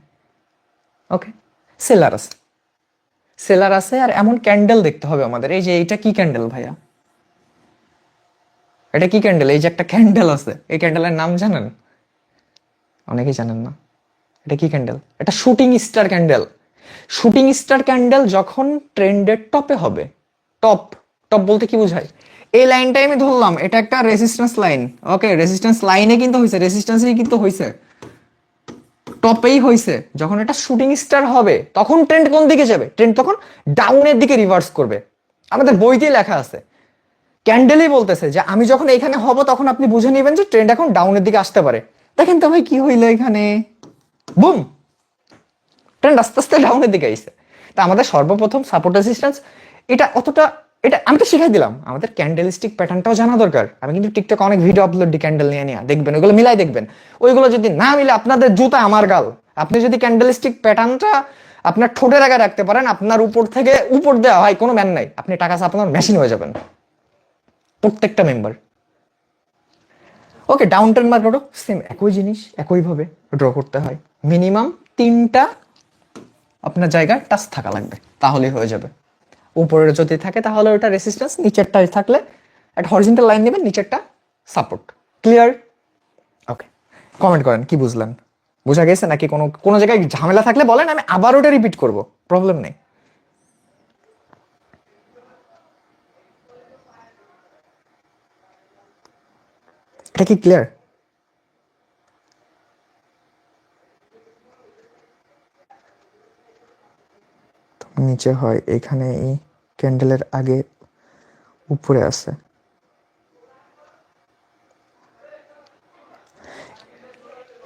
[SPEAKER 1] ওকে, সেলার আছে, সেলার আছে, আর এমন ক্যান্ডেল দেখতে হবে আমাদের। এই যে এইটা কি ক্যান্ডেল ভাইয়া? এটা কি ক্যান্ডেল? এই যে একটা ক্যান্ডেল আছে, এই ক্যান্ডেলের নাম জানেন? অনেকেই জানেন না। এটা কি ক্যান্ডেল? এটা shooting star candle. Shooting star candle যখন ট্রেন্ডের টপে হবে, টপ, টপ বলতে কি বোঝায়? এই লাইনটাই আমি ধরলাম এটা একটা রেজিস্ট্যান্স লাইন। ওকে, রেজিস্ট্যান্স লাইনে কিন্তু হয়েছে, রেজিস্ট্যান্সেই কিন্তু হয়েছে, টপেই হয়েছে। যখন এটা শুটিং স্টার হবে তখন ট্রেন্ড কোন দিকে যাবে? ট্রেন্ড তখন ডাউনের দিকে রিভার্স করবে। আমাদের বইতেই লেখা আছে, ক্যান্ডেলই বলতেছে যে আমি যখন এখানে হব তখন আপনি বুঝে নেবেন যে ট্রেন্ড এখন ডাউনের দিকে আসতে পারে। দেখেন তো ভাই কি হইলো এখানে, বুম, ট্রেন্ড আস্তে আস্তে ডাউনের দিকে আইছে। তা আমাদের সর্বপ্রথম সাপোর্ট রেজিস্ট্যান্স, এটা অতটা, এটা আমি তো শিখাই দিলাম, আমাদের ক্যান্ডেলিস্টিক প্যাটার্নটাও জানা দরকার। আমি কিন্তু টিকটকে অনেক ভিডিও আপলোড দিই ক্যান্ডেল নিয়ে নিয়ে, দেখবেন ওইগুলো মিলাই দেখবেন। ওইগুলো যদি না মিলে আপনাদের জুতা আমার গাল। আপনি যদি ক্যান্ডেলিস্টিক প্যাটার্নটা আপনার ঠোঁটের আগে রাখতে পারেন, আপনার উপর থেকে উপর দেওয়া হয় কোনো ম্যান নাই, আপনি টাকা আপনার মেশিন হয়ে যাবেন প্রত্যেকটা মেম্বার। ওকে, ডাউন ট্রেন্ড মার্কেটও সেম একই জিনিস, একইভাবে ড্র করতে হয়। মিনিমাম 3টা আপনার জায়গায় টাচ থাকা লাগবে, তাহলেই হয়ে যাবে। উপরে যদি থাকে তাহলে ওটা রেসিস্ট্যান্স, নিচেরটা থাকলে একটা হরিজন্টাল লাইন নেবেন, নিচেরটা সাপোর্ট। ক্লিয়ার? ওকে, কমেন্ট করেন কি বুঝলেন, বোঝা গেছে নাকি কোনো কোনো জায়গায় ঝামেলা থাকলে বলেন, আমি আবার ওটা রিপিট করব, প্রবলেম নেই। এটা কি ক্লিয়ার? নিচে হয় এখানে, এই ক্যান্ডেলের আগে উপরে আছে।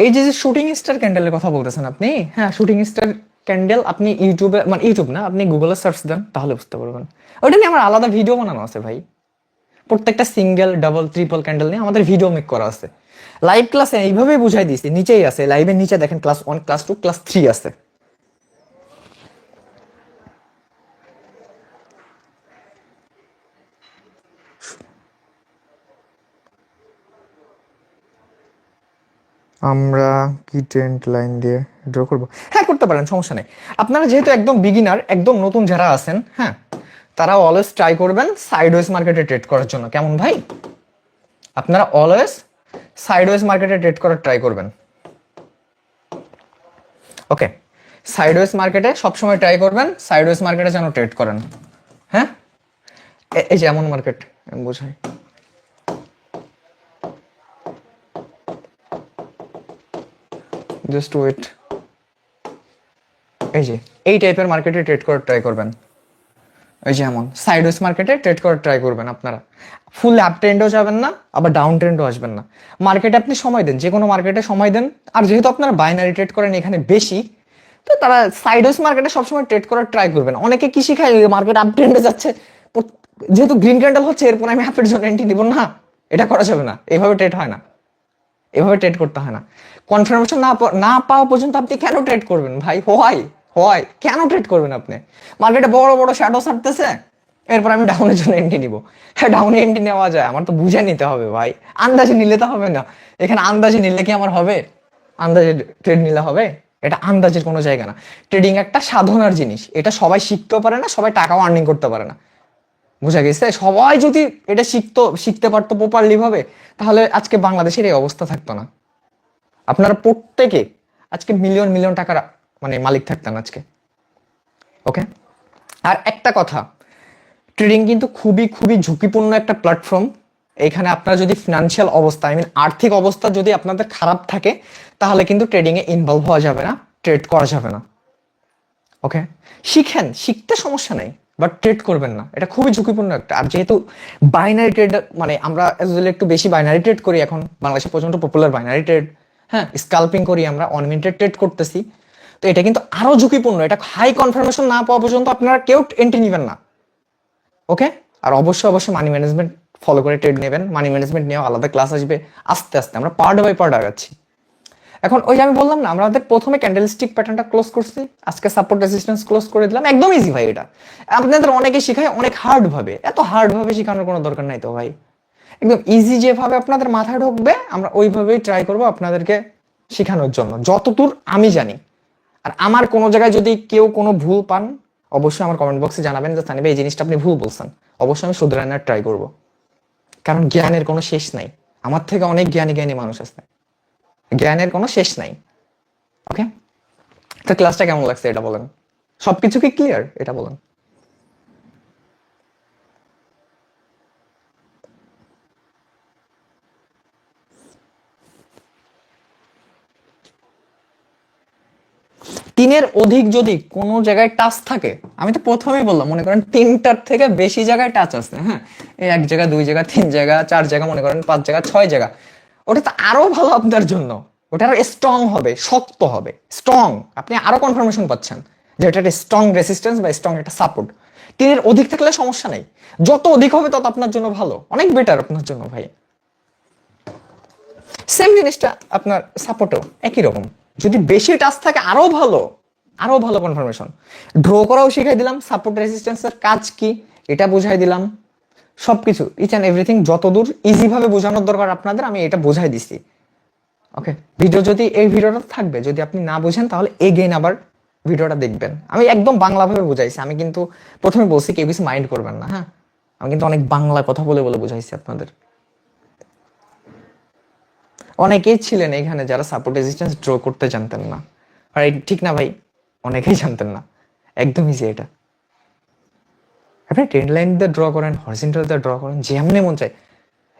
[SPEAKER 1] এই যে যে শুটিং স্টার ক্যান্ডেলের কথা বলতেছেন আপনি, হ্যাঁ শুটিং স্টার ক্যান্ডেল আপনি ইউটিউবে, মানে ইউটিউব না, আপনি গুগলে সার্চ দেন তাহলে বুঝতে পারবেন। ওইটা নিয়ে আমার আলাদা ভিডিও বানানো আছে ভাই, প্রত্যেকটা সিঙ্গেল ডাবল ট্রিপল ক্যান্ডেল নিয়ে আমাদের ভিডিও মেক করা আছে। লাইভ ক্লাসে এইভাবে বুঝাই দিয়েছি, নিচেই আছে, লাইভের নিচে দেখেন ক্লাস 1, ক্লাস 2, ক্লাস 3 আছে। আমরা কি ট্রেন্ড লাইন দিয়ে ড্র করব? হ্যাঁ করতে পারেন, সমস্যা নেই। আপনারা যেহেতু একদম বিগিনার, একদম নতুন যারা আছেন, হ্যাঁ তারা অলওয়েজ ট্রাই করবেন সাইডওয়েজ মার্কেটে ট্রেড করার জন্য। কেমন ভাই? আপনারা অলওয়েজ সাইডওয়েজ মার্কেটে ট্রেড করার ট্রাই করবেন। ওকে, সাইডওয়েজ মার্কেটে সবসময় ট্রাই করবেন, সাইডওয়েজ মার্কেটে যেন ট্রেড করেন। হ্যাঁ, এই যে এমন মার্কেট বোঝাই, জাস্ট ওয়েট। এই যে এই টাইপের মার্কেটে ট্রেড করার ট্রাই করবেন। এই যে এমন সাইডওয়েজ মার্কেটে ট্রেড করার ট্রাই করবেন। আপনারা ফুল আপ ট্রেন্ডও যাবেন না, আবার ডাউন ট্রেন্ডও আসবেন না। মার্কেটে আপনি সময় দেন, যে কোনো মার্কেটে সময় দেন। আর যেহেতু আপনারা বাইনারি ট্রেড করেন এখানে বেশি, তো তারা সাইডওয়েজ মার্কেটে সবসময় ট্রেড করার ট্রাই করবেন। অনেকে কি শিখায়, মার্কেট আপ ট্রেন্ডে যাচ্ছে, যেহেতু গ্রিন ক্যান্ডেল হচ্ছে এরপর আমি হাফের জন্য এন্ট্রি নিব না, এটা করা যাবে না। এভাবে ট্রেড হয় না, এভাবে ট্রেড করতে হয় না। কনফার্মেশন না পাওয়া পর্যন্ত আপনি কেন ট্রেড করবেন ভাই? হয় হয় কেন ট্রেড করবেন আপনি? মার্কেটে বড় বড় শ্যাডো ছাড়তেছে, এরপর আমি ডাউনের জন্য এন্ট্রি নিব। হ্যাঁ, ডাউনে এন্ট্রি নেওয়া যায়, আমার তো বুঝে নিতে হবে ভাই। আন্দাজে নিলে তো হবে না। এখানে আন্দাজে নিলে কি আমার হবে? আন্দাজে ট্রেড নিলে হবে? এটা আন্দাজের কোনো জায়গা না। ট্রেডিং একটা সাধনার জিনিস, এটা সবাই শিখতেও পারে না, সবাই টাকাও আর্নিং করতে পারে না। বুঝা গেছে? সবাই যদি এটা শিখতে পারতো প্রপারলি ভাবে, তাহলে আজকে বাংলাদেশের এই অবস্থা থাকতো না। আপনারা প্রত্যেকে আজকে মিলিয়ন মিলিয়ন টাকার মানে মালিক থাকতেন আজকে। ওকে, আর একটা কথা, ট্রেডিং কিন্তু খুবই খুবই ঝুঁকিপূর্ণ একটা প্ল্যাটফর্ম। এখানে আপনার যদি ফিনান্সিয়াল অবস্থা, আই মিন আর্থিক অবস্থা যদি আপনাদের খারাপ থাকে, তাহলে কিন্তু ট্রেডিং এ ইনভলভ হওয়া যাবে না, ট্রেড করা যাবে না। ওকে, শিখেন, শিখতে সমস্যা নেই, বাট ট্রেড করবেন না, এটা খুবই ঝুঁকিপূর্ণ একটা। আর যেহেতু বাইনারি ট্রেড, মানে আমরা একটু বেশি বাইনারি ট্রেড করি এখন, বাংলাদেশে প্রচন্ড পপুলার বাইনারি ট্রেড। হ্যাঁ, স্কাল্পিং করি আমরা, 1 মিনিটের ট্রেড করতেছি। তো এটা কিন্তু আরো ঝুঁকিপূর্ণ। এটা হাই কনফার্মেশন না পাওয়া পর্যন্ত আপনারা কেউ এন্ট্রি নেবেন না। ওকে, আর অবশ্যই অবশ্যই মানি ম্যানেজমেন্ট ফলো করে ট্রেড নেবেন। মানি ম্যানেজমেন্ট নিয়েও আলাদা ক্লাস আসবে, আস্তে আস্তে আমরা পার্ট বাই পার্ট আগাচ্ছি। এখন ওই যে আমি বললাম না, আমাদের প্রথমে ক্যান্ডেলস্টিক প্যাটার্নটা ক্লোজ করছি, আজকে সাপোর্ট রেজিস্ট্যান্স ক্লোজ করে দিলাম। একদম ইজি ভাই। এটা আপনাদের অনেকে শিখায় অনেক হার্ড ভাবে, এত হার্ড ভাবে শেখানোর কোনো দরকার নাই তো ভাই। একদম ইজি যেভাবে আপনাদের মাথায় ঢুকবে, আমরা ওইভাবেই ট্রাই করব আপনাদেরকে শেখানোর জন্য, যতদূর আমি জানি। আর আমার কোনো জায়গায় যদি কেউ কোনো ভুল পান, অবশ্যই আমার কমেন্ট বক্সে জানাবেন যে সানি ভাই এই জিনিসটা আপনি ভুল বলছেন। অবশ্যই আমি শুধরানোর ট্রাই করব, কারণ জ্ঞানের কোনো শেষ নাই। আমার থেকে অনেক জ্ঞানী জ্ঞানী মানুষ আছে, জ্ঞানের কোনো শেষ নাই। ওকে, তো ক্লাসটা কেমন লাগছে এটা বলেন? সবকিছু কি ক্লিয়ার এটা বলেন? তিনের অধিক যদি কোনো জায়গায় টাচ থাকে, আমি তো প্রথমেই বললাম, মনে করেন 3টার থেকে বেশি জায়গায় টাচ আছে, হ্যাঁ, এই 1 জায়গা 2 জায়গা 3 জায়গা 4 জায়গা, মনে করেন 5 জায়গা 6 জায়গা, ওটা তো আরো ভালো আপনার জন্য। ওটা আরো স্ট্রং হবে, শক্ত হবে, স্ট্রং। আপনি আরো কনফার্মেশন পাচ্ছেন যে এটা একটা স্ট্রং রেসিস্ট্যান্স বা স্ট্রং একটা সাপোর্ট। 3-এর অধিক থাকলে সমস্যা নেই, যত অধিক হবে তত আপনার জন্য ভালো, অনেক বেটার আপনার জন্য ভাই। সেম জিনিসটা আপনার সাপোর্টও একই রকম, যদি বেশি টাচ থাকে আরো ভালো, আরো ভালো কনফার্মেশন। ড্র করাও শিখাই দিলাম, সাপোর্ট রেজিস্ট্যান্সের কাজ কি এটা বুঝাই দিলাম, সবকিছু ইচ অ্যান্ড এভরিথিং যতদূর ইজি ভাবে বোঝানোর দরকার আপনাদের, আমি এটা বোঝাই দিছি। ওকে, ভিডিও যদি এই ভিডিওটা থাকবে, যদি আপনি না বুঝেন তাহলে এগেইন আবার ভিডিওটা দেখবেন। আমি একদম বাংলা ভাবে বুঝাইছি, আমি কিন্তু প্রথমে বলছি কেউ কিছু মাইন্ড করবেন না। হ্যাঁ, আমি কিন্তু অনেক বাংলা কথা বলে বলে বুঝাইছি আপনাদের। অনেকেই ছিলেন এখানে যারা সাপোর্ট রেজিস্ট্যান্স ড্র করতে জানতেন না, আর ঠিক না ভাই? অনেকেই জানতেন না। একদম ইজি এটা। আপনি ট্রেন্ড লাইন দিয়ে ড্র করেন, হরিজন্টাল দিয়ে ড্র করেন, যেমনি মন চায়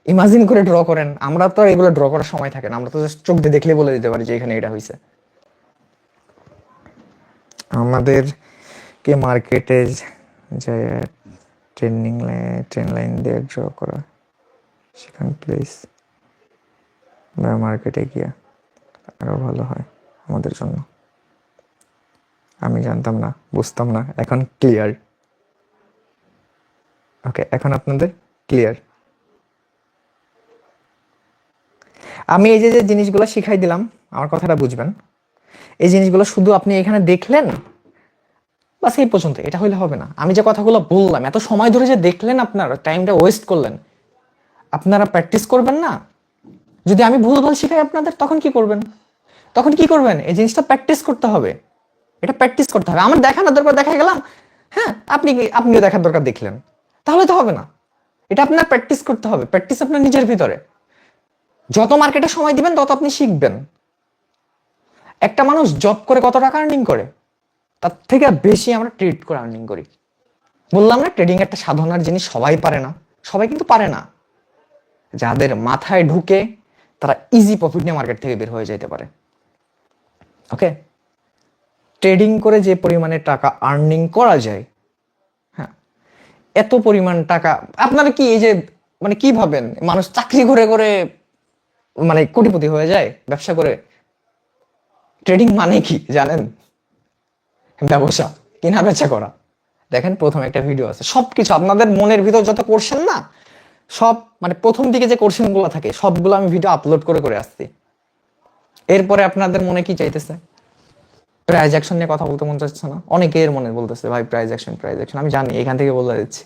[SPEAKER 1] ইমাজিন করে ড্র করেন। আমরা তো এগুলো ড্র করার সময় থাকে না, আমরা তো জাস্ট চোখ দিয়ে দেখলে বলে দিতে পারি যে এখানে এটা হয়েছে। আমাদের কে মার্কেটে যায় ট্রেন্ড লাইন দিয়ে ড্র করা, সেখানে প্লেস বা মার্কেটে গিয়ে আরো ভালো হয় আমাদের জন্য। আমি জানতাম না, বুঝতাম না, এখন ক্লিয়ার। ওকে, এখন আপনাদের ক্লিয়ার। আমি এই যে যে জিনিসগুলো শিখাই দিলাম, আমার কথাটা বুঝবেন। এই জিনিসগুলো শুধু আপনি এখানে দেখলেন, বাস এই পর্যন্ত, এটা হইলে হবে না। আমি যে কথাগুলো বললাম, এত সময় ধরে যে দেখলেন, আপনারা টাইমটা ওয়েস্ট করলেন, আপনারা প্র্যাকটিস করবেন না। যদি আমি ভুলভাল শিখাই আপনাদের, তখন কি করবেন? তখন কি করবেন? এই জিনিসটা প্র্যাকটিস করতে হবে, এটা প্র্যাকটিস করতে হবে। আমার দেখানোর দরকার, দেখা গেলাম হ্যাঁ, আপনিও দেখার দরকার দেখলেন, তাহলে তো হবে না। এটা আপনার প্র্যাকটিস করতে হবে, প্র্যাকটিস আপনার নিজের ভিতরে। যত মার্কেটে সময় দিবেন তত আপনি শিখবেন। একটা মানুষ জব করে কত টাকা আর্নিং করে, তার থেকে বেশি আমরা ট্রেড করে আর্নিং করি। বললাম না ট্রেডিং একটা সাধনার জিনিস, সবাই পারে না, সবাই কিন্তু পারে না। যাদের মাথায় ঢুকে তারা ইজি প্রফিট নিয়ে মার্কেট থেকে বের হয়ে যেতে পারে। ওকে, ট্রেডিং করে যে পরিমাণে টাকা আর্নিং করা যায়, হ্যাঁ, এত পরিমাণ টাকা আপনারা কি এই যে মানে কি ভাবেন মানুষ চাকরি করে করে মানে কোটিপতি হয়ে যায় ব্যবসা করে? ট্রেডিং মানে কি জানেন? ব্যবসা, কেনা বেচা করা। দেখেন প্রথমে একটা ভিডিও আছে, সবকিছু আপনাদের মনের ভিতর যত কোশ্চেন না, সব মানে প্রথম দিকে যে কোশ্চেন গুলো থাকে সবগুলো আমি ভিডিও আপলোড করে করে আসছি। এরপরে আপনাদের মনে কি চাইতেছে? প্রাইজ অ্যাকশন নিয়ে কথা বলতে মন চাচ্ছে না? অনেকের মনে বলতেছে ভাই প্রাইজ অ্যাকশন, প্রাইজ অ্যাকশন। আমি জানি, এখান থেকে বলে দিচ্ছি,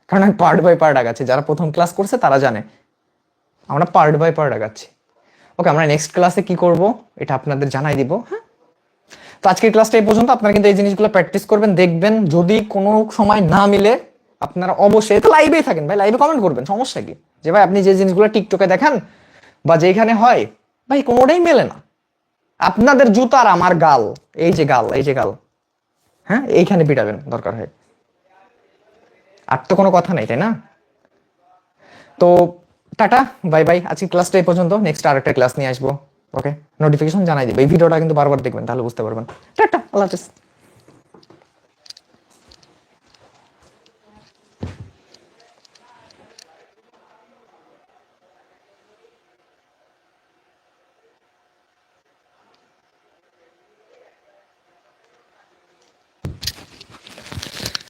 [SPEAKER 1] কারণ আমি পার্ট বাই পার্ট আগাচ্ছি। যারা প্রথম ক্লাস করছে তারা জানে আমরা পার্ট বাই পার্ট আগাচ্ছি। ওকে, আমরা নেক্সট ক্লাসে কি করব এটা আপনাদের জানাই দিব। হ্যাঁ, তো আজকের ক্লাসটা এই পর্যন্ত। আপনারা কিন্তু এই জিনিসগুলো প্র্যাকটিস করবেন, দেখবেন যদি কোনো সময় না মিলে আপনারা অবশ্যই তো লাইভেই থাকেন ভাই, লাইভে কমেন্ট করবেন, সমস্যা কি? যে ভাই আপনি যে জিনিসগুলো টিকটকে দেখেন বা যেখানে হয় ভাই কোনোটাই মেলে না। আপনাদের জুতা আর আমার গাল, এই যে গাল, এই যে গাল, হ্যাঁ, এইখানে পিটাবেন দরকার হয়। আর তো কোনো কথা নেই, তাই না? তো টাটা, বাই বাই। আজকে ক্লাসটা এই পর্যন্ত, নেক্সট আরেকটা ক্লাস নিয়ে আসবো। ওকে, নোটিফিকেশন জানাই দিবে। এই ভিডিওটা কিন্তু বারবার দেখবেন, তাহলে বুঝতে পারবেন। টাটা, আল্লাহ হাফেজ।